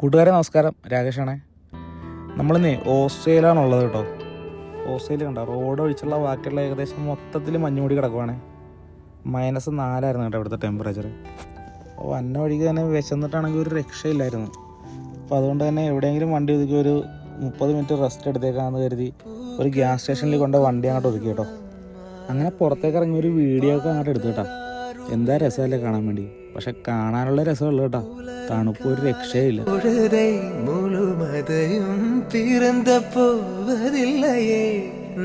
കൂട്ടുകാരെ നമസ്കാരം, രാകേഷാണേ. നമ്മളിന്നേ ഓസ്ട്രേലിയയിലാണുള്ളത് കേട്ടോ. ഓസ്ട്രേലിയ കണ്ടോ, റോഡ് ഒഴിച്ചുള്ള ബാക്കിയുള്ള ഏകദേശം മൊത്തത്തിൽ മഞ്ഞുമൂടി കിടക്കുവാണ്. -4 കേട്ടോ ഇവിടുത്തെ ടെമ്പറേച്ചർ. അപ്പോൾ വന്ന വഴിക്ക് തന്നെ വിശന്നിട്ടാണെങ്കിൽ ഒരു രക്ഷയില്ലായിരുന്നു. അപ്പോൾ അതുകൊണ്ട് തന്നെ എവിടെയെങ്കിലും വണ്ടി ഒതുക്കി ഒരു 30 മിനിറ്റ് റെസ്റ്റ് എടുത്തേക്കാന്ന് കരുതി ഒരു ഗ്യാസ് സ്റ്റേഷനിൽ കൊണ്ട് വണ്ടി അങ്ങോട്ട് ഒതുക്കി കേട്ടോ. അങ്ങനെ പുറത്തേക്ക് ഇറങ്ങി ഒരു വീഡിയോ ഒക്കെ അങ്ങോട്ട് എടുത്തു കേട്ടോ. എന്താ രസമല്ലേ കാണാൻ വേണ്ടി. പക്ഷെ കാണാനുള്ള രസമുള്ളൂ കേട്ടോ, തണുപ്പ് ഒരു രക്ഷയില്ല.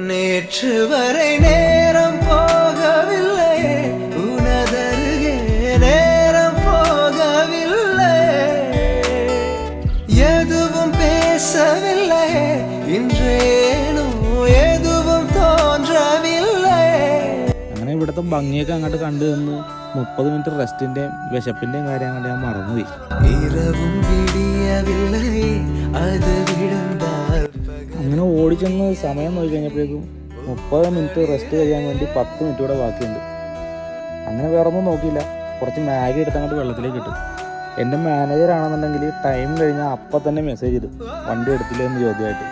நேற்று வரை நேரம் போகவில்லையே, உனதருகே நேரம் போகவில்லை, எதுவும் பேசவில்லையே, இன்றேனோ எதுவும் தோன்றவில்லை. അങ്ങനെ ഇവിടുത്തെ ഭംഗിയൊക്കെ അങ്ങോട്ട് കണ്ടു നിന്ന് 30 മിനിറ്റ് റെസ്റ്റിൻ്റെയും വിശപ്പിൻ്റെയും കാര്യം അങ്ങോട്ട് ഞാൻ മറന്നുപോയി. അങ്ങനെ ഓടിച്ചെന്ന് സമയം നോക്കി കഴിഞ്ഞപ്പോഴേക്കും 30 മിനിറ്റ് റെസ്റ്റ് കഴിയാൻ വേണ്ടി 10 മിനിറ്റ് കൂടെ ബാക്കിയുണ്ട്. അങ്ങനെ വേറെ ഒന്നും നോക്കിയില്ല, കുറച്ച് മാഗി എടുത്ത് അങ്ങോട്ട് വെള്ളത്തിലേക്ക് ഇട്ടു. എൻ്റെ മാനേജർ ആണെന്നുണ്ടെങ്കിൽ ടൈം കഴിഞ്ഞാൽ അപ്പം തന്നെ മെസ്സേജ് ഇടും, വണ്ടി എടുത്തില്ല എന്ന് ചോദ്യമായിട്ട്.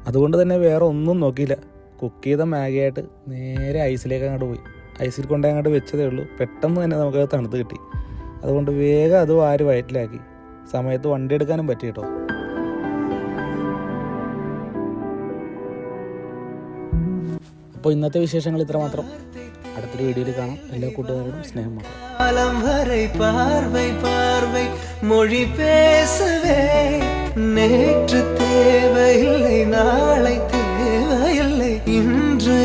അതുകൊണ്ട് തന്നെ വേറെ ഒന്നും നോക്കിയില്ല, കുക്ക് ചെയ്ത മാഗിയായിട്ട് നേരെ ഐസിലേക്ക് അങ്ങോട്ട് പോയി. ഐസിൽ കൊണ്ട് അങ്ങോട്ട് വെച്ചതേ ഉള്ളൂ, പെട്ടെന്ന് തന്നെ നമുക്കത് തണുത്ത് കിട്ടി. അതുകൊണ്ട് വേഗം അത് വാരി വയറ്റിലാക്കി. സമയത്ത് വണ്ടി എടുക്കാനും പറ്റി കേട്ടോ. അപ്പോൾ ഇന്നത്തെ വിശേഷങ്ങൾ ഇത്ര മാത്രം. അടുത്തൊരു വീഡിയോയിൽ കാണാം. എല്ലാ കൂട്ടുകാരോടും സ്നേഹം മാത്രം. மொழி பேசவே நேற்று தேவையில்லை, நாளை தேவையில்லை, இன்று